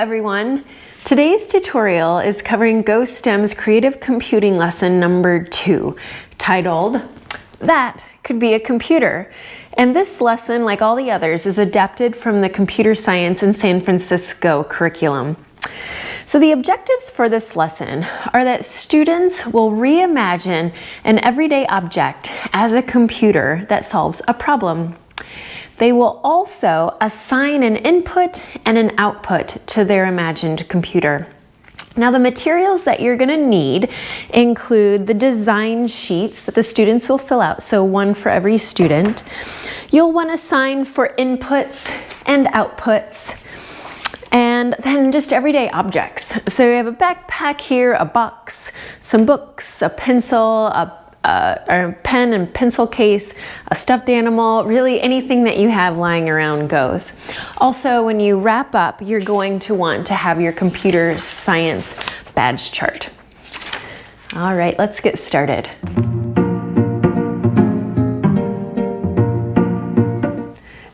everyone. Today's tutorial is covering GoSTEM's Creative Computing lesson number 2, titled, That Could Be a Computer. And this lesson, like all the others, is adapted from the Computer Science in San Francisco curriculum. So the objectives for this lesson are that students will reimagine an everyday object as a computer that solves a problem. They will also assign an input and an output to their imagined computer. Now, the materials that you're going to need include the design sheets that the students will fill out, so one for every student. You'll want to sign for inputs and outputs, and then just everyday objects. So you have a backpack here, a box, some books, a pencil, a pen and pencil case, a stuffed animal, really anything that you have lying around goes. Also, when you wrap up, you're going to want to have your computer science badge chart. All right, let's get started.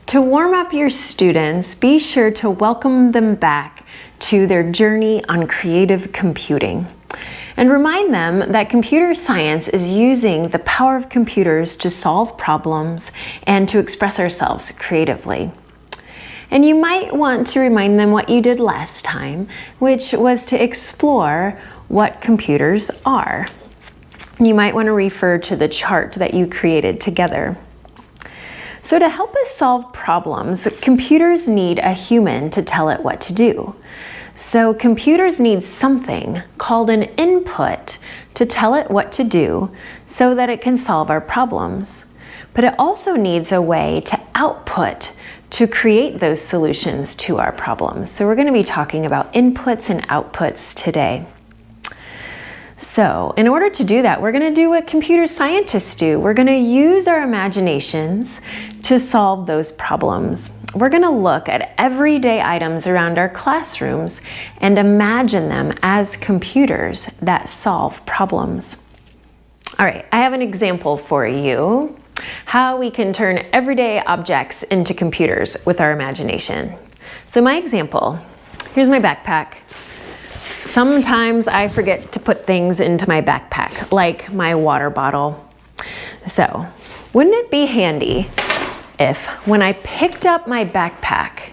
To warm up your students, be sure to welcome them back to their journey on creative computing. And remind them that computer science is using the power of computers to solve problems and to express ourselves creatively. And you might want to remind them what you did last time, which was to explore what computers are. You might want to refer to the chart that you created together. So to help us solve problems, computers need a human to tell it what to do. So computers need something called an input to tell it what to do so that it can solve our problems. But it also needs a way to output to create those solutions to our problems. So we're going to be talking about inputs and outputs today. So in order to do that, we're going to do what computer scientists do. We're going to use our imaginations to solve those problems. We're going to look at everyday items around our classrooms and imagine them as computers that solve problems. All right, I have an example for you, how we can turn everyday objects into computers with our imagination. So my example, here's my backpack. Sometimes I forget to put things into my backpack, like my water bottle. So, wouldn't it be handy if when I picked up my backpack,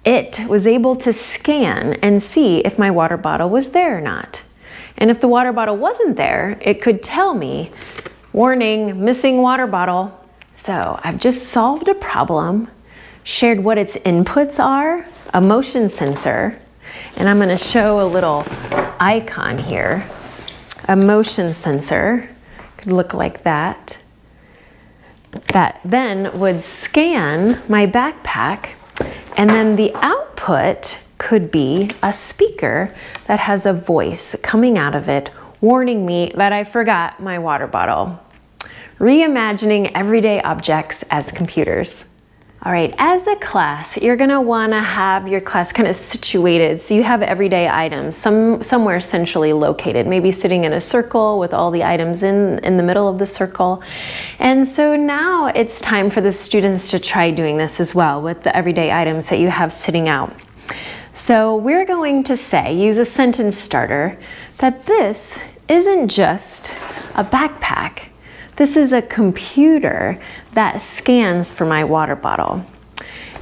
it was able to scan and see if my water bottle was there or not? And if the water bottle wasn't there, it could tell me, warning, missing water bottle. So I've just solved a problem, shared what its inputs are, a motion sensor, and I'm going to show a little icon here. A motion sensor could look like that. That then would scan my backpack, and then the output could be a speaker that has a voice coming out of it warning me that I forgot my water bottle. Reimagining everyday objects as computers. All right, as a class, you're going to want to have your class kind of situated so you have everyday items somewhere centrally located, maybe sitting in a circle with all the items in the middle of the circle. And so now it's time for the students to try doing this as well with the everyday items that you have sitting out. So we're going to say, use a sentence starter, that this isn't just a backpack. This is a computer that scans for my water bottle.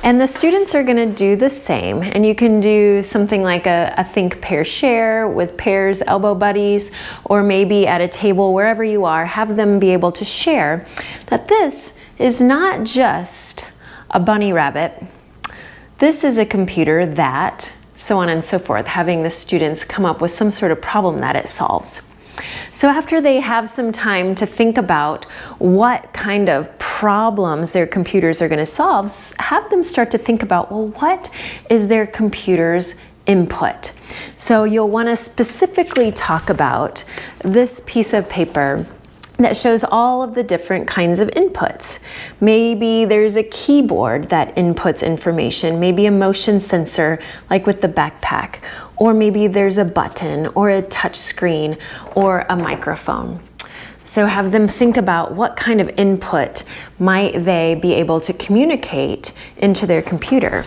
And the students are going to do the same. And you can do something like a think, pair, share with pairs, elbow buddies, or maybe at a table, wherever you are, have them be able to share that this is not just a bunny rabbit. This is a computer that, so on and so forth, having the students come up with some sort of problem that it solves. So after they have some time to think about what kind of problems their computers are going to solve, have them start to think about, well, what is their computer's input? So you'll want to specifically talk about this piece of paper that shows all of the different kinds of inputs. Maybe there's a keyboard that inputs information, maybe a motion sensor like with the backpack, or maybe there's a button or a touch screen or a microphone. So have them think about what kind of input might they be able to communicate into their computer.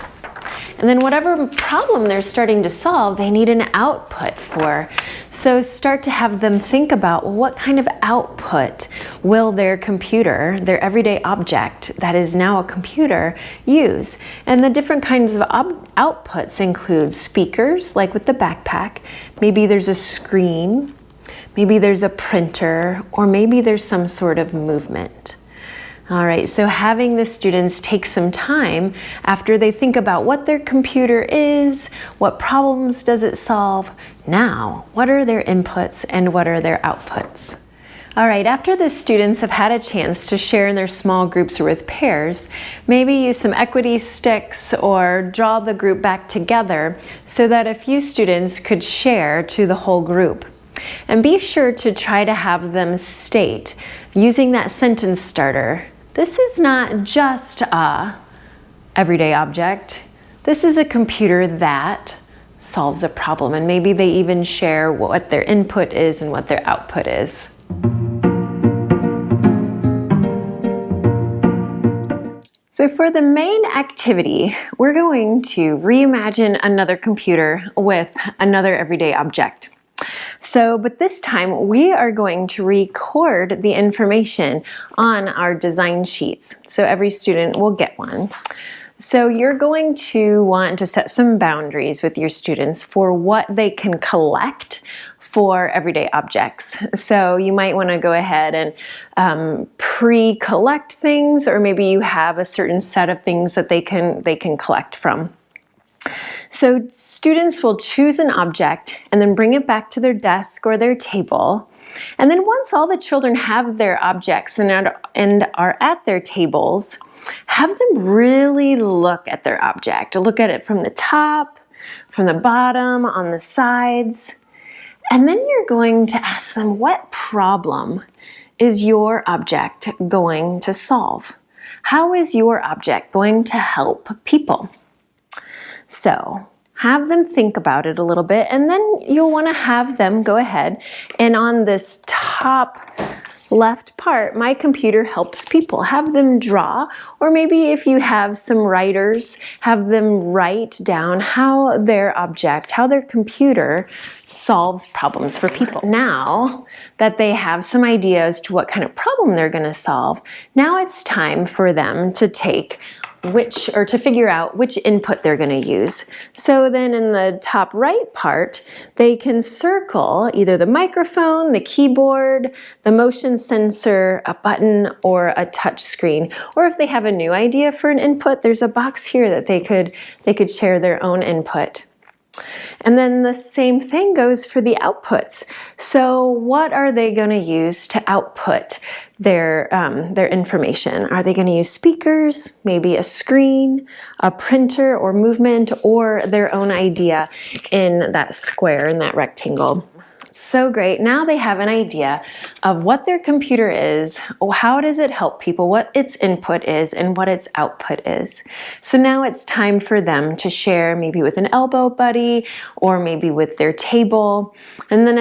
And then whatever problem they're starting to solve, they need an output for. So start to have them think about, well, what kind of output will their computer, their everyday object that is now a computer, use? And the different kinds of outputs include speakers, like with the backpack. Maybe there's a screen, maybe there's a printer, or maybe there's some sort of movement. All right, so having the students take some time after they think about what their computer is, what problems does it solve, now, what are their inputs and what are their outputs? All right, after the students have had a chance to share in their small groups or with pairs, maybe use some equity sticks or draw the group back together so that a few students could share to the whole group. And be sure to try to have them state, using that sentence starter, this is not just a everyday object. This is a computer that solves a problem. And maybe they even share what their input is and what their output is. So for the main activity, we're going to reimagine another computer with another everyday object. But this time we are going to record the information on our design sheets. So every student will get one. So you're going to want to set some boundaries with your students for what they can collect for everyday objects. So you might want to go ahead and pre-collect things, or maybe you have a certain set of things that they can collect from. So students will choose an object and then bring it back to their desk or their table. And then once all the children have their objects and are at their tables, have them really look at their object. Look at it from the top, from the bottom, on the sides. And then you're going to ask them, what problem is your object going to solve? How is your object going to help people? So have them think about it a little bit, and then you'll want to have them go ahead and on this top left part, my computer helps people, have them draw, or maybe if you have some writers, have them write down how their object, how their computer solves problems for people. Now that they have some ideas to what kind of problem they're going to solve, now it's time for them to take to figure out which input they're going to use. So then in the top right part, they can circle either the microphone, the keyboard, the motion sensor, a button, or a touch screen. Or if they have a new idea for an input, there's a box here that they could share their own input. And then the same thing goes for the outputs. So what are they going to use to output their information? Are they going to use speakers, maybe a screen, a printer or movement, or their own idea in that square, in that rectangle? So great. Now they have an idea of what their computer is, how does it help people, what its input is, and what its output is. So now it's time for them to share maybe with an elbow buddy or maybe with their table. And then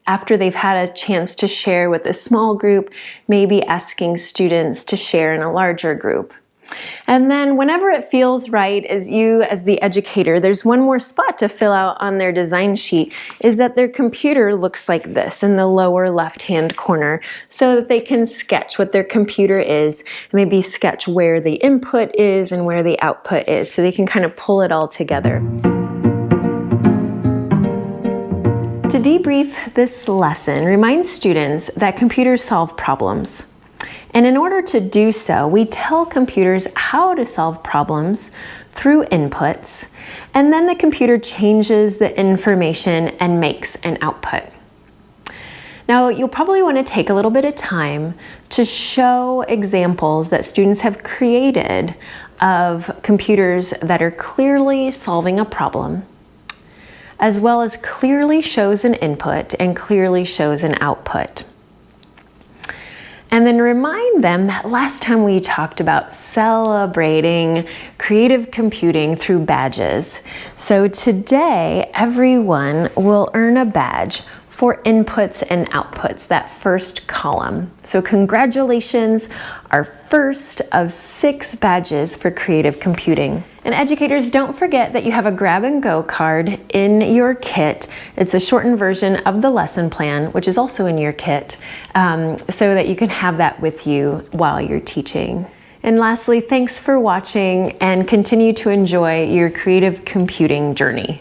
after they've had a chance to share with a small group, maybe asking students to share in a larger group. And then whenever it feels right, as the educator, there's one more spot to fill out on their design sheet, is that their computer looks like this in the lower left-hand corner, so that they can sketch what their computer is, maybe sketch where the input is and where the output is, so they can kind of pull it all together. To debrief this lesson, remind students that computers solve problems. And in order to do so, we tell computers how to solve problems through inputs, and then the computer changes the information and makes an output. Now, you'll probably want to take a little bit of time to show examples that students have created of computers that are clearly solving a problem, as well as clearly shows an input and clearly shows an output. And then remind them that last time we talked about celebrating creative computing through badges. So today, everyone will earn a badge for inputs and outputs, that first column. So congratulations, our first of 6 badges for creative computing. And educators, don't forget that you have a grab and go card in your kit. It's a shortened version of the lesson plan, which is also in your kit, so that you can have that with you while you're teaching. And lastly, thanks for watching and continue to enjoy your creative computing journey.